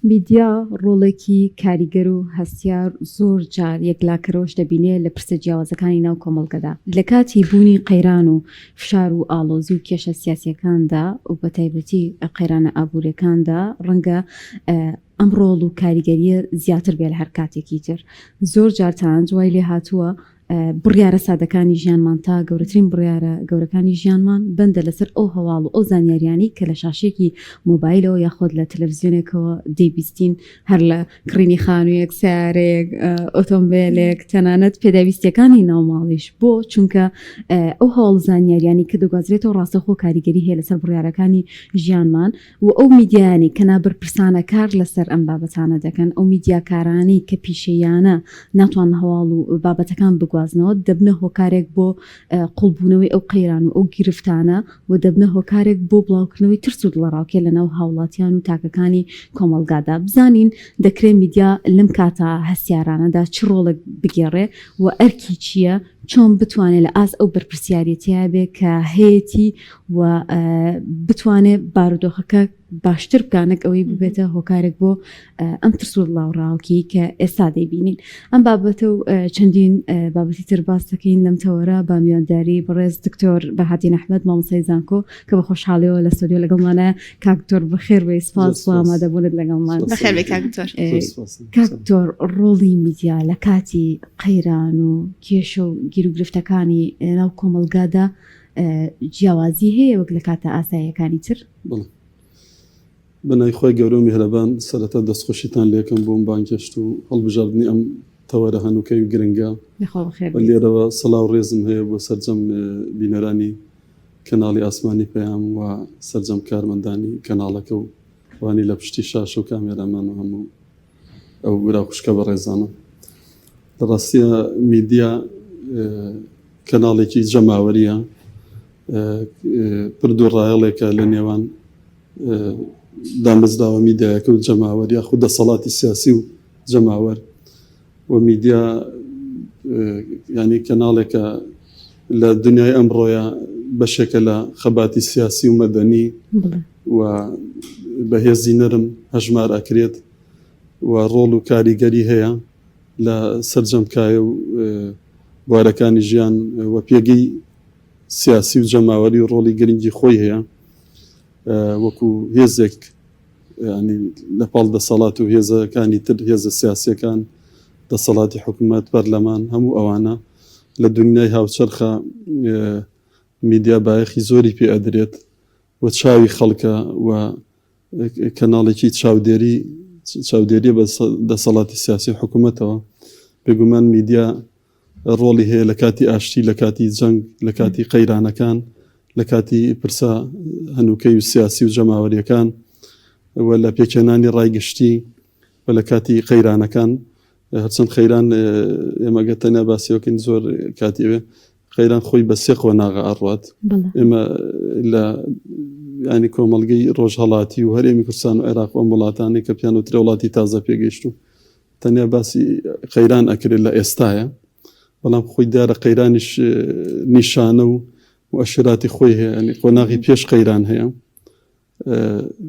میدیا ڕۆڵێکی کاریگەر و هەستیار زۆر جار یەکلاکەرەوەش دەبینێت لە پرسە جیاوازەکانی ناو کۆمەڵگەدا لە کاتی بوونی قەیران و فشار و ئاڵۆزی و کێشە سیاسیەکاندا و بە تایبەتی قەیرانە ئابوووریەکاندا ڕەنگە ئەم ڕۆڵ و کاریگەریە زیاتر بێت لە هەر کاتێکی تر زۆر جارتان جوای لێ هاتووە بڕیارە سادەکانی ژیانمان تا گەورەترین بڕیارە گەورەکانی ژیانمان بندە لەسەر ئەو هەواڵ و ئەو زانیاریانی کە لە شاشێکی مۆبایلەوە یاخۆت لە تەلەڤیزیۆنێکەوە دەیبیستین هەر لە کڕینی خانوویەک سیارێک ئۆتۆمبیلێک تەنانەت پێداویستیەکانی ناوماڵیش بۆ چونکە ئەو هەواڵ زانیاریانی کە دەگوازرێتەوە ڕاستەخۆ کاریگەری هەیە لەسەر بڕیارەکانی ژیانمان و ئەو میدیانی کە نابرپرسانە کار لەسەر ئەم بابەتانە دەکەن ئەو میدیاکارانی کە پیشەیانە ناتوان هەواڵ و بابەتەکان بگوازنەوە دەبنە هۆکارێک بۆ قوڵبوونەوەی ئەو قەیران و ئەو گرفتانە و دەبنە هۆکارێک بۆ بڵاوکردنەوەی ترس و دڵەڕاوکێ لەناو هاوڵاتیان و تاکەکانی کۆمەڵگادا بزانین دەکرێت میدیا لەم کاتە هەستیارانەدا چ ڕۆڵێک بگێڕێ و ئەرکی چییە چۆن بتوانێت لە ئاس ئەو بەرپرسیارەتیا بێ کە هەیەی و بتوانێت بارودۆخەکە باشتر بکانێک ئەوەی ببێتە هۆکارێک بۆ ئەم ترس و دڵاوڕاوکی کە ئێستا دەیبینین ئەم بابەتە و چەندین بابەتی تر باس دەکەین لەم تەوەرە با میوانداری بەڕێز دکتۆر بەهادین ئەحمەد مامۆستای زانکۆ کە بە خۆشحاڵیەوە لە ستۆدیۆ لەگەڵمانە کاکتۆر بەخێر بێ سپاس و ئامادەبوونت لەگەڵمان بەخێر بێ کاکتۆر ڕۆڵی میدیا لە کاتی قەیران و کێشە و گیر و گرفتەکانی ناو کۆمەڵگادا جیاوازی هەیە وەک لە کاتە ئاساییەکانی تر بەنای خۆی گەورە و میهرەبان سەرەتا دەستخۆشیتان لێکم بۆم بانگەشت و هەڵبژاردننی ئەم تەوەرە هەنووکەی و گرنگە لێرەوە سەڵاو ڕێزم هەیە بۆ سەرجەم بینەرانی کەناڵی ئاسمانی پەیام و سەرجەم کارمەندانی کەناڵەکە و وانی لە پشتی شاشە و کامێرەمان و هەموو ئەو گورا خوشکە بە ڕێزانم لە ڕاستیە میدیا کەناڵێکی جەماوەریە پردو ڕایەڵێکە لە نێوان دامەزراوە میدیایەکە و جەماوەریە خود دەسەڵاتی سیاسی و جەماوەر و میدیا ینی کەناڵێکە لە دنیای ئەمڕۆیە بەشێکە لە خەباتی سیاسی و مەدەنی و بەهێزی نەرم هەژمار ئەکرێت و ڕۆڵ و کاریگەری هەیە لە سەرجەمکایە و بوارەکانی ژیان و پێگەی سیاسی و جەماوەری و ڕۆڵی گرنگی خۆی هەیە وەکو هێزێک ینی لەپاڵ دەسەڵات و هێزەکانی تر هێزە سیاسیەکان دەسەڵاتی حکوومەت پەرلەمان هەموو ئەوانە لە دنیای هاوچەرخە میدیا بایەخی زۆری پێ ئەدرێت و چاوی خەڵکە و کەناڵێکی چاودێری بە دەسەڵاتی سیاسی حکوومەتەوە بێگومان میدیا ڕۆڵی هەیە لە کاتی ئاشتی لە کاتی جەنگ لە کاتی قەیرانەکان لە کاتی پرسە هەنووکەی و سیاسی و جەماوەریەکان و لە پێکێنانی ڕایگشتی و لە کاتی قەیرانەکان هەرچەند خەیران ئێمەگە تەنیا باسیەکەین زۆر کاتیوێ خەیران خۆی بە سێخۆ ناغا ئەڕوات ئێمە لە ینی کۆمەڵگەی ڕۆژهەڵاتی و هەرێمی کوردستان و عێراق و وڵاتانی کە پیان و ترە وڵاتی تازە پێگەیشت و تەنیا باسی خەیران ئەکرێت لە ئێستایە بەڵام خۆی دیارە قەیرانیش نیشانە و ئەشراتی خۆی هەیە ینی قۆناغی پێش قەیران هەیە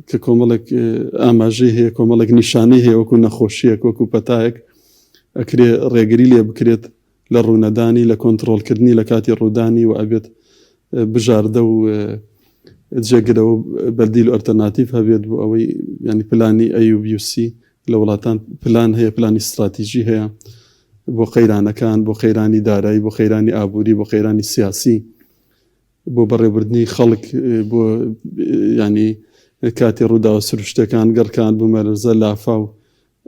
کە کۆمەڵێک ئاماژەی هەیە کۆمەڵێک نیشانەی هەیە وەکو نەخۆشیەک وەکو پەتایەک ئەکرێ ڕێگری لێ بکرێت لە ڕوونەدانی لە کۆنتترۆلکردنی لە کاتی ڕوودانی و ئەبێت بژاردە و جێگرەوە بەردیل و ئەلتەرناتیڤ هەبێت بۆ ئەوەی ینی پلانی AUBUC لە وڵاتان پلان هەیە پلانی استراتیژی هەیە بۆ قەیرانەکان بۆ خەیرانی دارایی بۆ خەیرانی ئابووری بۆ خەیرانی سیاسی بۆ بەڕێبردنی خەڵک بۆ ینی کاتی ڕوودا و سروشتەکان گەڕکان بوومەرزە لافا و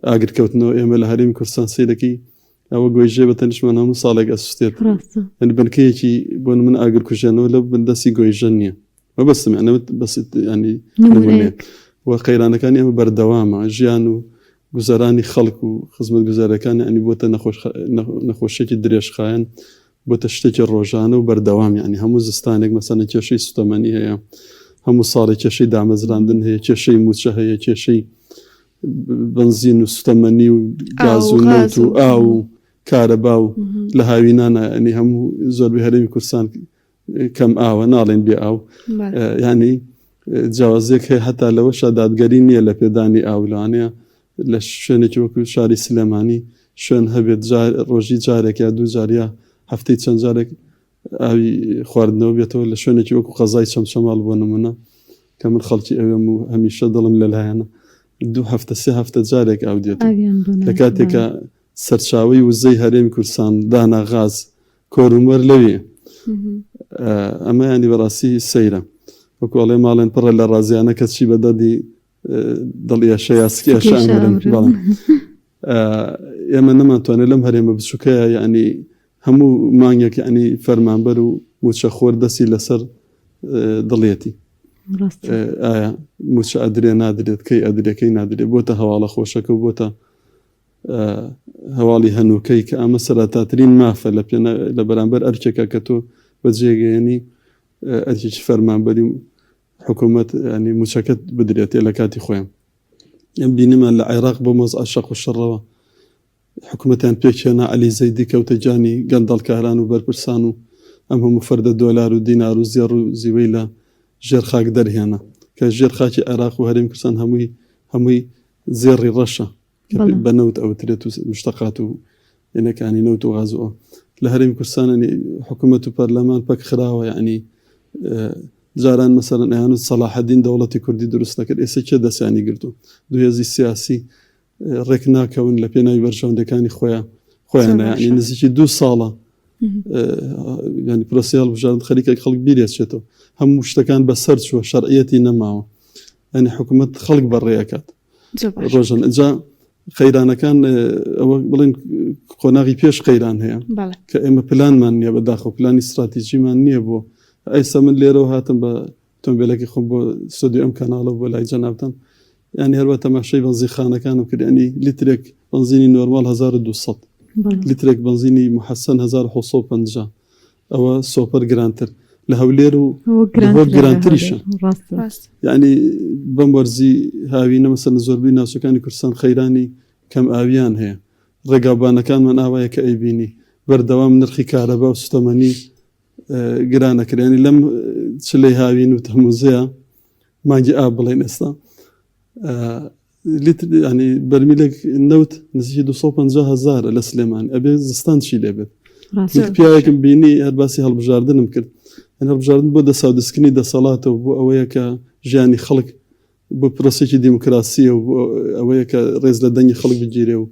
ئاگرکەوتنەوە ئێمە لە هەرێمی کوردستان سیرەکەی ئەوە گۆیژێ بە تەنیشمان هەموو ساڵێک ئەسوستێت بنکەیەکی بۆ من ئاگرکوژێنەوە لە بندەسی گۆیژەن نییە وە بەستم بەست ینی وە قەیرانەکانی ئەمە بەردەوامە ژیان و گوزارانی خەڵک و خزمەت گوزارەکانی ئەنی بۆتە نەخۆشیێکی درێژخایەن بۆتە شتێکی ڕۆژانە و بەردەوام ینی هەموو زستانێک مەسەنە کێشەی سوتەمەنی هەیە هەموو ساڵی کێشەی دامەزراندن هەیە کێشەی موچە هەیە کێشەی بنزین و سوتەمەنی و گاز و نەوت و ئاو و کارەبا و لە هاوینانە ئەنی هەموو زۆربەی هەرێمی کوردستان کەم ئاوە ناڵێن بێ ئاو ینی جیاوازێک هەیە هەتا لەوەشە دادگەری نییە لە پێدانی ئاولانەیە لە شوێنێکی وەکو شاری سلێمانی شوێن هەبێت ڕۆژی جارێک یا دوو جاریا هەفتەی چەند جارێک ئاوی خواردنەوە بێتەوە لە شوێنێکی وەکو قەزای چەمچەماڵ بۆ نمونە کە من خەڵکی ئەوێم و هەمیشە دڵم لەلایەنە 2 هەفتە 3 هەفتە جارێک ئاو دێت لە کاتێکە سەرچاوی وزەی هەرێمی کوردستان دانا غاز کۆرومەر لەوێ ئەمە ینی بەڕاستی سەیرە وەکوڵێ ماڵێن پڕە لە ڕازیانە کە چی بەدەدی دڵیەشە یاسکیشامرن ئێمە نەمانتوانێت لەم هەرێمە بچووکەیە ینی هەموو مانگێک ینی فەرمانبەر و موچە خۆر دەستی لەسەر دڵێتی ئایا موچە ئەدرێ نادرێت کەی ئەدرەکەی نادرێت بۆتە هەواڵە خۆشەکە و بۆتە هەواڵی هەنووکەی کە ئەمە سەراتاترین مافە لە بەرامبەر ئەرکێکە کە تۆ بەجێگەیەنی ئەرکێکی فەرمانبەری حکوومەت ینی موچەکەت بدرێتێ لە کاتی خۆیان ئەم بینیمان لە عێراق بۆ مۆز عەشەق و شەڕەوە حکوومەتیان پێکهێنا عەلی زەیدی کەوتە جانی گەندەڵکاران و بەرپرسان و ئەم هەموو فەردە دۆلار و دینار و زێڕ و زیوەی لە ژێر خاک دەرهێنا کە ژێر خاکی عێراق و هەرێمی کوردستان هەمووی زێڕی ڕەشە بە نەوت ئەوترێت و مشتەقات و ینەکانی نەوت و غازەوە لە هەرێمی کوردستان حکوومەت و پەرلەمان پەک خراوە ینی جاران مەسەرەن ئەیان سەلاحەدین دەوڵەتی کوردی دروست نەکرد ئێستا کێ دەستیانی گرتو دوهێزی سیاسی ڕێک ناکەون لە پێناوی بەرژەوندەکانی خۆیان ینی نزیکی 2 ساڵە ینی پرۆسیال بژارد خەریکێک خەڵک بیرێتێتەوە هەموو شتەکان بەسەر چووە شەرعیەتی نەماوە ینی حکوومەت خەڵک بەڕێیەکات ڕۆژن ئەجا خەیرانەکان ئەوە بڵین قۆناغی پێش خەیران هەیە کە ئێمە پلانمان نییە بەداخە پلانی استراتیژیمان نییە بۆ ئەیستا من لێرەوە هاتم بە تۆمبیلەکی خۆم بۆ سودی ئەم کەناڵە بۆ لای جەنابتان ینی هەروە تەماشای بەنزیخانەکانم کرد ینی لیترێک بەنزینی نۆرمال 1200 لیترێک بەنزینی محەسەن 1950 ئەوە سۆپەر گرانتر لە هەولێر و گرانتریشە یعنی بەم وەرزی هاوینە مەسەلەن زۆربەی ناوچەکانی کوردستان خەیرانی کەم ئاویان هەیە ڕێگاوبانەکانمان ئاوایە کە ئەیبینی بەردەوام نرخی کارەبا و سوتەمەنی گرانەکرێنی لەم چلەی هاوین و تەموزەیە مانگی ئا بڵێن ئێستا ینی بەرمیلێک نەوت نزیکی 250,000 لە سلێمان ئەبێ زستان چی لێبێت پیاوێکم بینی هەرباسی هەڵبژاردنم کرد هەڵبژاردن بۆ دەساودسکنی دەسەڵاتەوە بۆ ئەوەیە کە ژیانی خەڵک بۆ پرۆسێکی دیموکراسیە و ئەوەیە کە ڕێز لە دەنگی خەڵک بگیرێ و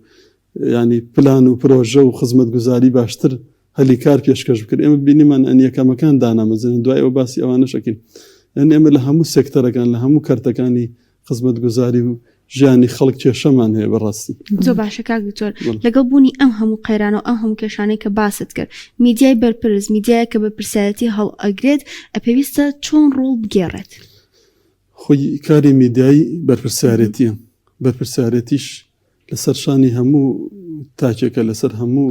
ینی پلان و پرۆژە و خزمەت گوزاری باشتر هەلی کار پێشکەش بکرد ئێمە بینیمان ئەنیەکەمەکان دانامەزن دوای ئەوە باسی ئەوانە شەکەین ئەن ئێمە لە هەموو سێکتەرەکان لە هەموو کارتەکانی خزمەت گوزاری و ژیانی خەڵک کێشەمان هەیە بەڕاستی زۆر باشە کاک دکتۆر لەگەڵ بوونی ئەم هەموو قەیرانە و ئەم هەموو کێشانەی کە باست کرد میدیای بەرپرس میدیایە کە بە پرسیارەتی هەڵ ئەگرێت ئەپێویستە چۆن ڕۆڵ بگێڕێت خۆی کاری میدیایی بەرپرسیارەتیە بەرپرسیارەتیش لەسەر شانی هەموو تاکێکە لەسەر هەموو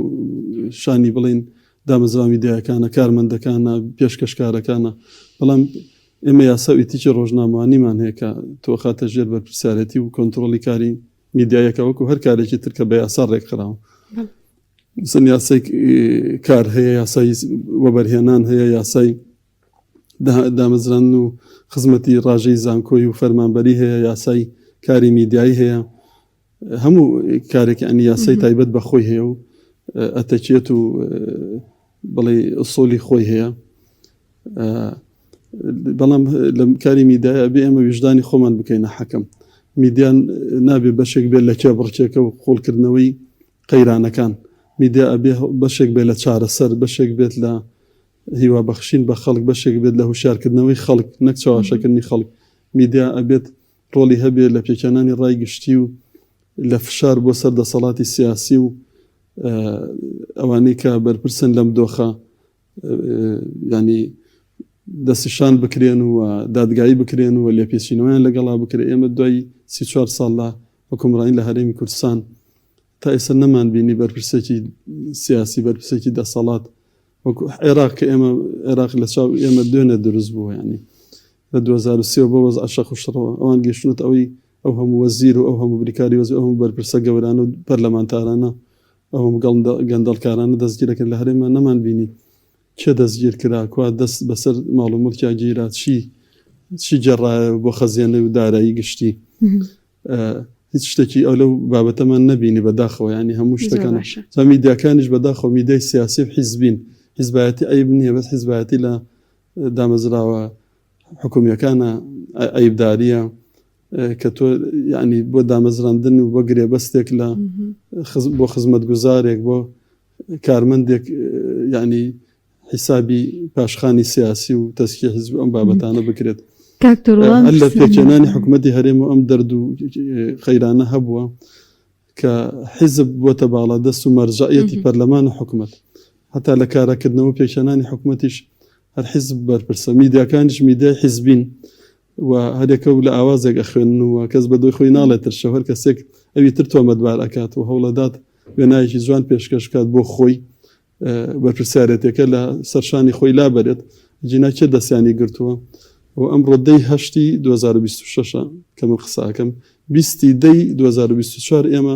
شانی بڵین دامەزراوی میدیاکانە کارمەندەکانە پێشکەشکارەکانە بەڵام ئێمە یاسا ئیتیکی ڕۆژنامەوانیمان هەیە کە تۆ خاتە ژێر بەرپرسیارەتی و کۆنتترۆلی کاری میدیایەکە وەکو هەر کارێکی ترکە بە یاسا ڕێکخراوە سن یاسای کار هەیە یاسای وەبەرهێنان هەیە یاسای دامەزران و خزمەتی ڕاژەی زانکۆی و فەرمانبەری هەیە یاسای کاری میدیایی هەیە هەموو کارێکی ئەنی یاسای تایبەت بە خۆی هەیە و ئەتەچێت و بڵێ ئوسولی خۆی هەیە بەڵام لە کاری میدیایە بێ ئێمە ویژدانی خۆمان بکەینە حەکەم میدیان نابێ بەشێک بێت لە کێبڕکێکە و خۆڵکردنەوەی قەیرانەکان میدیا ئەبێ بەشێک بێت لە چارەسەر بەشێک بێت لە هیوا بەخشین بە خەڵک بەشێک بێت لە هوشارکردنەوەی خەڵک نەک چاواشەکردنی خەڵک میدیا ئەبێت ڕۆڵی هەبێت لە پێکێنانی ڕای گشتی و لە فشار بۆ سەر دەسەڵاتی سیاسی و ئەوانەی کە بەرپرسن لەم دۆخە ینی دەستیشان بکرێن و دادگایی بکرێن و لێپێچینەوەیان لەگەڵا بکرێت ئێمە دوای 34 ساڵ لە حکومڕانی لە هەرێمی کوردستان تا ئێستا نەمان بینی بەرپرسێکی سیاسی بەرپرسێکی دەسەڵات وەکو عێراق کە ئێمە عێراق لە چاو ئێمە دوێنێ دروست بووە ینی لە 2023 بۆ وەز عەشەق و شڕەوە ئەوان گەشتنت ئەوەی ئەو هەموو وەزیر و ئەو هەموو بریکاری وەزیر ئەو هەموو بەرپرسە گەورانە و پەرلەمانتارانە ئەو هەموو گەندەڵکارانە دەستگیرەکرد لە هەرێمە نەمان بینی چه دەستگیر کرا کوا دەست بەسەر ماڵ و مولکیا گیرات چی جێڕایە بۆ خەزیێنەی و دارایی گشتی هیچ شتێکی ئەو لەو بابەتەمان نەبینی بەداخەوە ینی هەموو شتەکان باشە. میدیاکانیش بەداخەوە میدیای سیاسی و حیزبین حیزبایەتی عیب نییە بەس حیزبایەتی لە دامەزراوە حکومیەکانە عیبداریە کە تۆ ینی بۆ دامەزراندن و بۆ گرێبەستێک لە بۆ خزمەت گوزارێک بۆ کارمەندێک ینی حیسابی پاشخانی سیاسی و تەسکی حیزب ئەم بابەتانە بکرێت هەر لە پێکێنانی حکوومەتی هەرێم و ئەم دەرد و خەیرانە هەبووە کە حیزب بۆتە باڵا دەست و مەرجعەتی پەرلەمان و حکوومەت هەتا لە کارەکردنەوە پێکێنانی حکوومەتیش هەر حیزب بەرپرسە میدیاکانیش میدیای حیزبین و هەرێکە و لە ئاوازێک ئەخوێن و کەس بە دۆی خۆی ناڵێتتر شەوەر کەسێک ئەوی تر تۆمەتبار ئەکات و هەوڵەدات وێنایەکی جوان پێشکەش کات بۆ خۆی بەرپرسیارەتەکە لە سەرشانی خۆی لابەرێت جیناکێ دەستیانی گرتووە و ئەم ڕۆدەی هەشتی 2026 کە من قساکەم 2024 ئێمە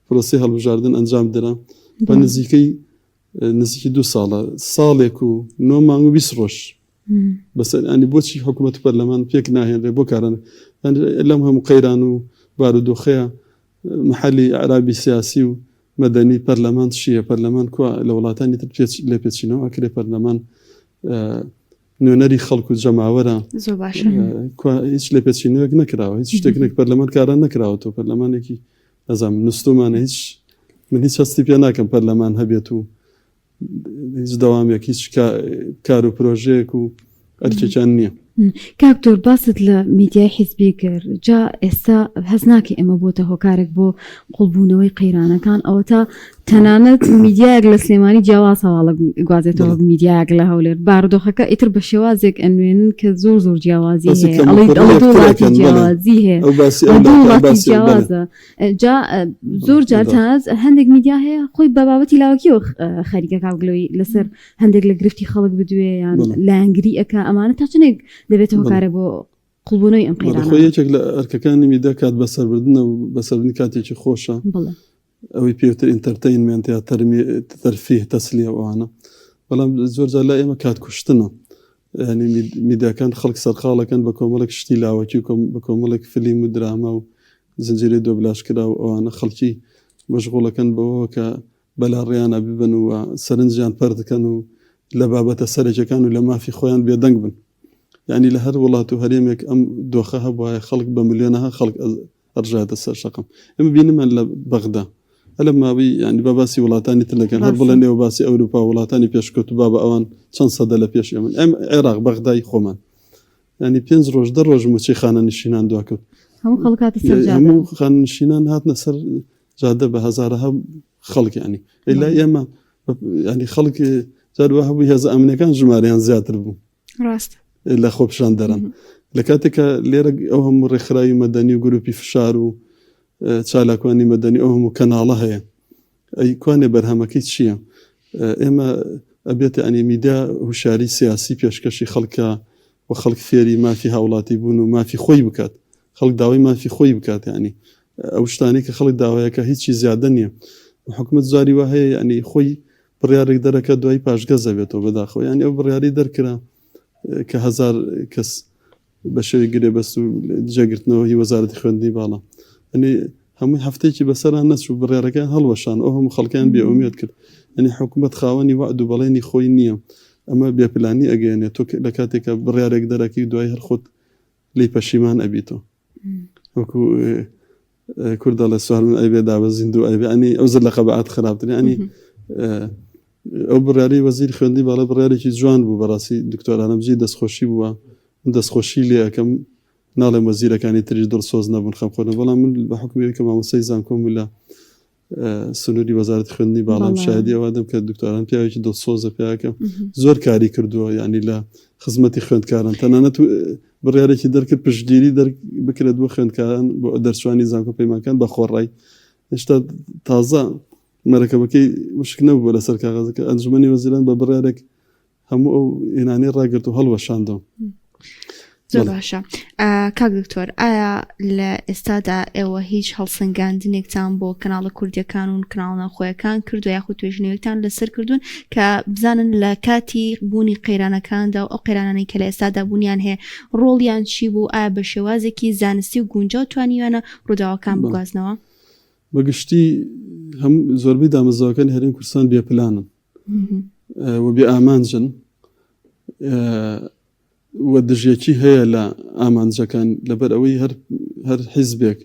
پرۆسی هەڵبژاردن ئەنجام درا بە نزیکی 2 ساڵە ساڵێک و 9 مانگ و 20 ڕۆژ بەسەر ئەنی بۆچی حکوومەت پەرلەمان پێک ناهێنرێ بۆ کاران لەم هەموو قەیران و بارودۆخەیە محلی عرابی سیاسی و مەدەنی پەرلەمان چییە پەرلەمان کووە لە وڵاتانی تر لێ پێچینەوە ئەکرێ پەرلەمان نوێنەری خەڵک و جەماوەرە هیچ لێ پێچینەوەک نەکراوە هیچ شتێک نەک پەرلەمان کاران نەکراوە تۆ پەرلەمانێکی نەزانم نستومانە هیچ من هیچ هەستی پێ ناکەم پەرلەمان هەبێت و هیچ دەوامێک هیچ کار و پرۆژەیەک و ئەرکێکیان نییە کاکتۆر باست لە میدیای حیزبی کرد جا ئێستا هەز ناکە ئێمە بۆتە هۆکارێک بۆ قوڵبوونەوەی قەیرانەکان ئەوە تا تەنانەت میدیایەک لە سلێمانی جیاواز هەواڵە گوازێتەوە میدیایەک لە هەولێر بارودۆخەکە ئیتر بە شێوازێک ئەنوێنن کە زۆر جیاوازی هەیە وڵاتی جیاوازی هەیە وڵاتی جیاوازە جا زۆر جارتانات هەندێک میدیا هەیە خۆی بە بابەتی لاوەکیەوە خەریکە کاگلەوەی لەسەر هەندێک لە گرفتی خەڵک بدوێ یان لایەنگری ئەکە ئەمانە تا چنێک دەبێتە هۆکارە بۆ قوڵبوونەوەی ئەم قەیرانە خۆ یەکێک لە ئەرکەکانی میدیا کات بەسەربردنە و بەسەربردنی کاتێکی خۆشە ئەوەی پێوتر ئینتەرتەینمنت یا تەرفیه تەسلیە ئەوانە بەڵام زۆر جار لای ئێمە کات کوشتنە ینی میدیاکان خەڵک سەرقاڵەکەن بە کۆمەڵێک شتی لاوەکی و بە کۆمەڵێک فیلم و دراما و زنجیرەی دۆبلاشکرا و ئەوانە خەڵکی مەشغوڵەکەن بەوە کە بەلاڕێیانە ببن و سەرنجیان پەردەکەن و لە بابەتە سەرێکەکان و لە مافی خۆیان بێدەنگ بن ینی لە هەر وڵات و هەرێمێک ئەم دۆخە هەبواە خەڵک بە ملیۆنەها خەڵک ئەرژاتە سەر شەقم ئێمە بینمان لە بەغدا ئەلە ماوەی ینی بە باسی وڵاتانی تر دەکەن هەر بڵێن ئێوە باسی ئەوروپا وڵاتانی پێشکەوت و بابە ئەوان چەند سەدە لە پێش ئێمە ئەم عێراق بەغدای خۆمان ینی 5 ڕۆژ 10 ڕۆژ موچەی خانە نشینان دواکەوت هەموو خانە نشینان هاتنە سەر جادە بە هەزارەها خەڵک ینی ئەیلا ئێمە ینی خەڵک جاروە هەبووی هێزە ئەمنەکان ژمارەیان زیاتر بوو ڕاست لە خۆپشان دەرن لە کاتێکە لێرە ئەو هەموو ڕێکخراوی مەدەنی و گروپی فشار و چالاکوانی مەدەنی ئەو هەموو کەناڵە هەیە ئەی کوانێ بەرهەمەکەی چییە ئێمە ئەبێت ئەنی میدیا هوشاری سیاسی پێشکەشی خەڵکە و خەڵک فێری مافی هاوڵاتی بوون و مافی خۆی بکات خەڵک داوای مافی خۆی بکات ینی ئەو شتانی کە خەڵک داوایەکە هیچی زیادە نییە حکومت زاری وە هەیە ینی خۆی بڕیارێک دەرەکە دوای پاشگەزە بێتەوە بەداخۆ ینی ئەو بڕیاری دەرکرا کە 1000 کەس بە شێوی گرێبەست و جێگرتنەوە هی وەزارەتی خوێندنی باڵا ئەنی هەمووی هەفتێکی بەسەران نەچوو بڕیارەکان هەڵوەشان ئەو هەموو خەڵکیان بێئومێد کرد ئەنی حکومت خاوەنی وعد و بەڵێنی خۆی نییە ئەمە بێپلانی ئەگەێنێت تۆ لە کاتێکە بڕیارێک دەرەکی دوای هەر خۆت لی پەشیمان ئەبیتەوە وەکو کوردە لە سوار من ئەیبێ دابەزین و ئەیبێ ئەنی ئەو زر لە قەبعات خراپترین ئەنی ئەو بڕیاری وەزیری خوێندنی باڵە بڕیارێکی جوان بوو بەڕاستی دکتۆرانەمجی دەستخۆشی بووە دەستخۆشی لێ ئەەکەم ناڵێم وەزیرەکانی تریش دڵسۆز نەبوون خەمخۆنە بەڵام من بە حکومی کە مامۆسەی زانکۆم لە سنووری وەزارەتی خوێندنی باڵام شایدی ئەوادەم کە دکتۆران پیاوێکی دڵسۆزە پیاکە زۆر کاری کردووە ینی لە خزمەتی خوێندکاران تەنانەت بڕیارێکی دەرکرد پشتگیری بکرێت بۆ خوێندکاران بۆ دەرچوانی زانکۆ پەیمانکان بە خۆڕای هێشتا تازە مەرەکەبەکەی وشک نەبوو لەسەر کاغەزەکە ئەنجومەنی وەزیران بە بڕیارێک هەموو ئەو ئێنانەی ڕاگرت و هەڵوەشاندەوە زۆر باشە. کاک دکتۆر، ئایا لە ئێستادا ئێوە هیچ هەڵسەنگاندنێکتان بۆ کەناڵە کوردیەکان و کەناڵە خۆیەکان کردو یاخود توێژینەوەیەکتان لەسەر کردوون کە بزانن لە کاتی بوونی قەیرانەکاندا و ئەو قەیرانانەی کە لە ئێستادا بوونیان هەیە ڕۆڵیان چی بوو؟ ئایا بە شێوازێکی زانستی و گونجاو توانیوانە ڕووداوەکان بگوازنەوە؟ بەگشتی هەم زۆربەی دامەزراوەکانی هەرێمی کوردستان بێپلانن و بێ ئامانجن و دژیەکی هەیە لە ئامانجەکان لەبەر ئەوەی هەر حیزبێک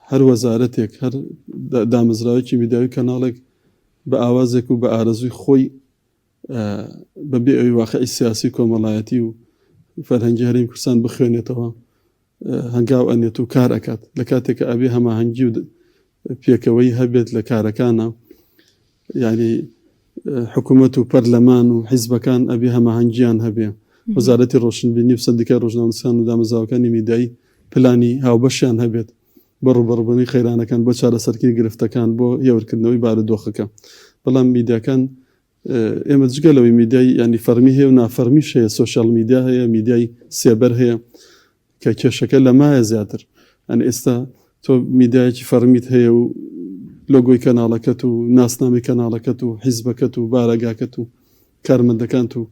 هەر وەزارەتێک هەر دامەزراوەکی میدیاوی کەناڵێک بە ئاوازێک و بە ئارەزوی خۆی بەبێ ئەوی واقعی سیاسی کۆمەڵایەتی و فەرهەنگی هەرێمی کوردستان بخوێنێتەوە هەنگاو ئەنێت و کار ئەکات لە کاتێکە ئەبێ هەماهەنگی و پێکەوەی هەبێت لە کارەکانە، یعنی حکوومەت و پەرلەمان و حیزبەکان ئەبێ هەماهەنگیان هەبێ، وەزارەتی ڕۆشنبینی و سەندیکای ڕۆژنامەنووسان و دامەزراوەکانی میدیایی پلانی هاوبەشیان هەبێت بە ڕوبەڕووبوونی خەیرانەکان بۆ چارەسەرکردنی گرفتەکان بۆ هێورکردنەوەی بارودۆخەکە. بەڵام میدیاکان ئێمە جگەلەوەی میدیای ینی فەرمی هەیە و نافەرمیش هەیە، سۆشیال میدیا هەیە، میدیای سێبەر هەیە کە کێشەکە لە مایە زیاتر. ئەن ئێستا تۆ میدیایەکی فەرمیت هەیە و لۆگۆی کەناڵەکەت و ناسنامی کەناڵەکەت و حیزبەکەت و بارەگاکەت و کارمەندەکانت و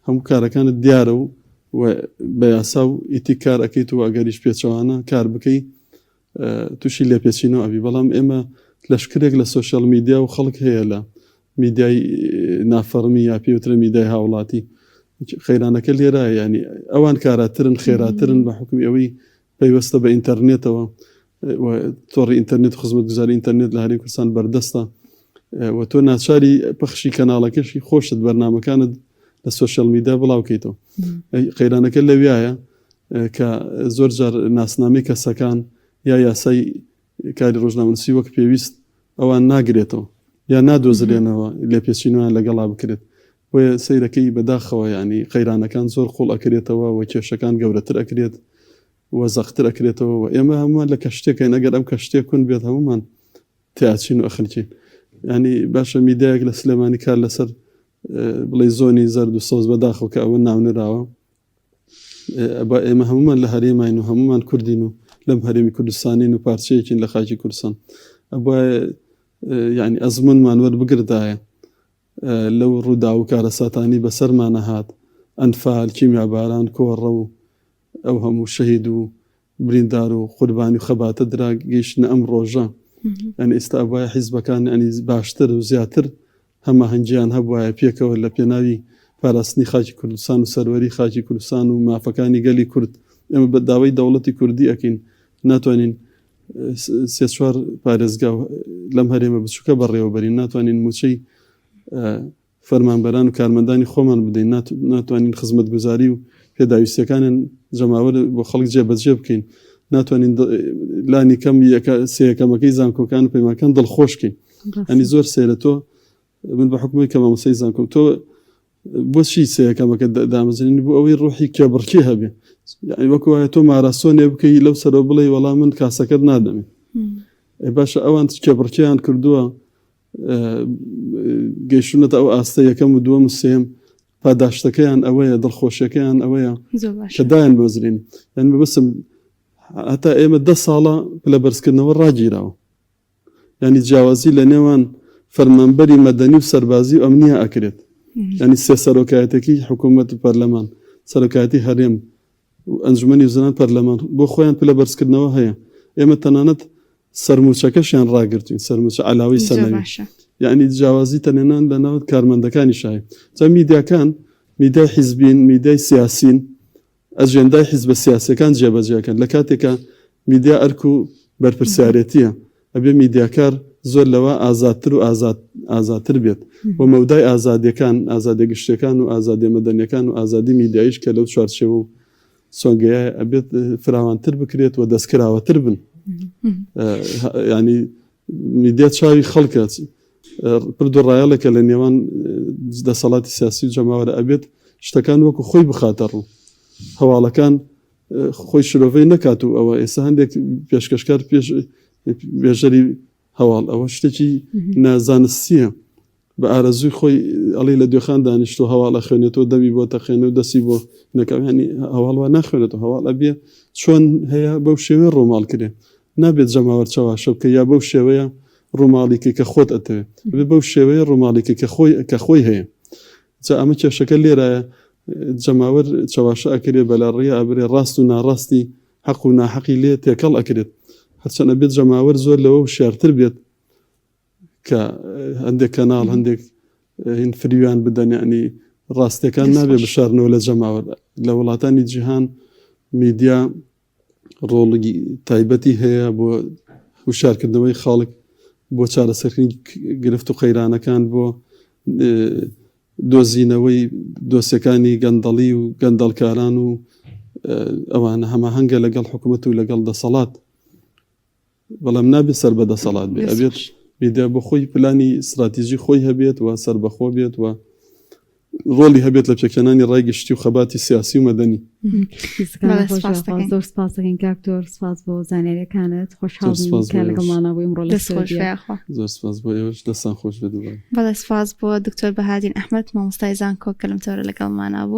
هەموو کارەکانت دیارە و بە یاسا و ئیتی کار ئەەکەیت و ئەگەریش پێچەوانە کار بکەی تووشی لێپێچینەوە ئەبی. بەڵام ئێمە لەشکرێک لە سۆشیال میدیا و خەڵک هەیە لە میدیای نافەرمی یا پێوترە میدیای هاوڵاتی خەیرانەکە لێرە، ینی ئەوان کاراترن خێراترن بە حکمی ئەوەی پەیوەستە بە ئینتەرنێتەوە تۆڕی ئینتەرنێت خزمەت گوزاری ئینتەرنێت لە هەرێمی کوردستان بەردەستە و تۆ ناچاری پەخشی کەناڵەکەشی خۆشت بەرنامەکانت لە سۆشیال میدیا بڵاوکەیتەوە. قەیرانەکە لەویایە کە زۆر جار ناسنامی کەسەکان یا یاسای کاری ڕۆژنامەنووسی وەک پێویست ئەوان ناگرێتەوە یا نادۆزرێنەوە لێپێچینیان لەگەڵا بکرێت، بۆیە سەیرەکەی بەداخەوە ینی قەیرانەکان زۆر خۆڵ ئەکرێتەوە و کێشەکان گەورەتر ئەکرێت و زەختر ئەکرێتەوە و ئێمە هەمومان لە کەشتێکین ئەگەر ئەم کەشتێکون بێت هەمومان تیاچین و ئەخنچین. ینی باشە میدیایەک لە سلێمانی کار لەسەر بڵێ زۆنی زەرد و سۆز بەداخەوە کە ئەوە ناونراوە، ئێمە هەمومان لە هەرێمین و هەمومان کوردین و لەم هەرێمی کوردستانین و پارچەیەکین لە خاکی کوردستان، ئەبە ینی ئەزمونمان وەربگردایە لەو ڕوودا و کارە ساتانی بەسەرمانە هات، ئەنفال کیمیاباران کۆڕە و ئەو هەموو شەهید و بریندار و قوربانی و خەباتە درا گەیشتنە ئەم ڕۆژە. ئەنی ئێستا ئەوایە حیزبەکان ئەنی باشتر و زیاتر هەماهەنگیان هەبوایە پێکەوە لە پێناوی پاراستنی خاکی کوردستان و سەروەری خاکی کوردستان و مافەکانی گەلی کورد. ئێمە بە داوای دەوڵەتی کوردی ئەکەین، ناتوانین سێ چوار پارێزگا لەم هەرێمە بچووکە بەڕێوەبەرین، ناتوانین موچەی فەرمانبەران و کارمەندانی خۆمان بدەین، ناتوانین خزمەت گوزاری و پێداویستەکانیان جەماوەر بۆ خەڵک جێبەجێ بکەین، ناتوانین لانی کەم سێیەکەمەکەی زانکۆکان و پەیمانەکان دڵخۆشکەین. ئەنی زۆر سێرە تۆ من بە حکومی کە مامۆستای زانکۆ تۆ بۆچی سێیەکەمەکە دامەزرێنی بۆ ئەوەی ڕۆحی کێبڕکی هەبێ، وەکو وایە تۆ ماراسۆنێ بکەی لەو سەرەوە بڵێ وەڵام من کاسەکەت نادەمێ. باشە ئەوان کێبڕکیان کردووە گەیشتونەتە ئەو ئاستە یەکەم و دووەم و سێم پاداشتەکەیان ئەوەیە، دڵخۆشیەکەیان ئەوەیە کە دایان بەزرێن. یان بەبستم هەتا ئێمە 10 ساڵە لە بەرزکردنەوە ڕاگیراوە، ینی جیاوازی لە نێوان فەرمانبەری مەدەنی و سەربازی و ئەمنیە ئەکرێت، ینی سێ سەرۆکایەتێکی حکوومەت و پەرلەمان، سەرۆکایەتی هەرێم و ئەنجومەنی زنان پەرلەمان بۆ خۆیان پلە بەرزکردنەوە هەیە. ئێمە تەنانەت سەرموچەکەشیان ڕاگرتوین، سەرموچە علاوی سەنەوی، یعنی جیاوازی تەنێنان لە ناوت کارمەندەکانی شای. جا میدیاکان میدیای حیزبین، میدیای سیاسین، ئەجێندای حیزبە سیاسەکان جێبەجێکەن. لە کاتێکە میدیا ئەرک و بەرپرسیارەتیە، ئەبێ میدیاکار زۆر لەوە ئازادتر و ئازادتر بێت و مەودای ئازادیەکان، ئازادی گشتەکان و ئازادی مەدەنیەکان و ئازادی میدیایش کە لەو چوارچێوە و سۆنگەیە ئەبێت فراوانتر بکرێت و دەستکراوەتر بن. ینی میدیا چاوی خەڵکە پرد و ڕایەڵێکە لە نێوان دەسەڵاتی سیاسی و جەماوەرە، ئەبێت شتەکان وەکو خۆی بخاتە ڕوو، هەواڵەکان خۆی شرۆڤەی نەکات و ئەوە ئێستا هەندێک پێشکەشکار بێژەری هەواڵ ئەوە شتێکی نازانستیە، بە ئارەزوی خۆی ئەڵێ لە دوێخان دانیشتۆ هەواڵە خوێنێتەوە دەمی بۆ تەخێنە و دەسی بۆ نەکەوێنی هەواڵوە ناخوێنێتەوە هەواڵە بێ چۆن هەیە بەو شێوەیە ڕۆماڵ کرێ نابێت جەماوەر چاواشە بکە یا بەو شێوەیە ڕۆماڵیکە کە خۆت ئەتەوێت بێ بەو شێوەیە ڕۆماڵیکە کە خۆی هەیە جا ئەمە کێشەکە لێرایە جەماوەر چاواشە ئەکرێ بەلاڕێ ئابرێ ڕاست و ناڕاستی حەق و ناحەقی لێ تێکەڵ ئەکرێت هەرچەنە بێت جەماوەر زۆر لەوە شارتر بێت کە هەندێک کەناڵ هەندێک هین فریوان بدەن ینی ڕاستیەکان نابێت بشارنەوە لە جەماوەر لە وڵاتانی جیهان میدیا ڕۆڵی تایبەتی هەیە بۆ وشارکردنەوەی خاڵک بۆ چارەسەرکردنی گرفت و قەیرانەکان بۆ دۆزینەوەی دۆسیەکانی گەندەڵی و گەندەڵکاران و ئەوانە هەماهەنگە لەگەڵ حکوومەت و لەگەڵ دەسەڵات بەڵام نابێت سەر بە دەسەڵات بێت ئەبێت میدیا بۆ خۆی پلانی استراتیژی خۆی هەبێت و سەربەخۆ بێت و ڕۆلی هەبێت لە پێکەنانی ڕایگەشتی و خەباتی سیاسی و مەدەنی زۆر سپاس دەکەین کاکتۆر سپاس بۆ زانیاریەکانت خۆشحاڵ کە لەگەڵمانە بووین ئیمڕۆ لە زۆر سپاس بۆ ئێوەش دەستان خۆش بێت بەڵێ سپاس بۆ دکتۆر بەهادین ئەحمەد مامۆستای زانکۆ کە لەم تۆرە لەگەڵمانە بوو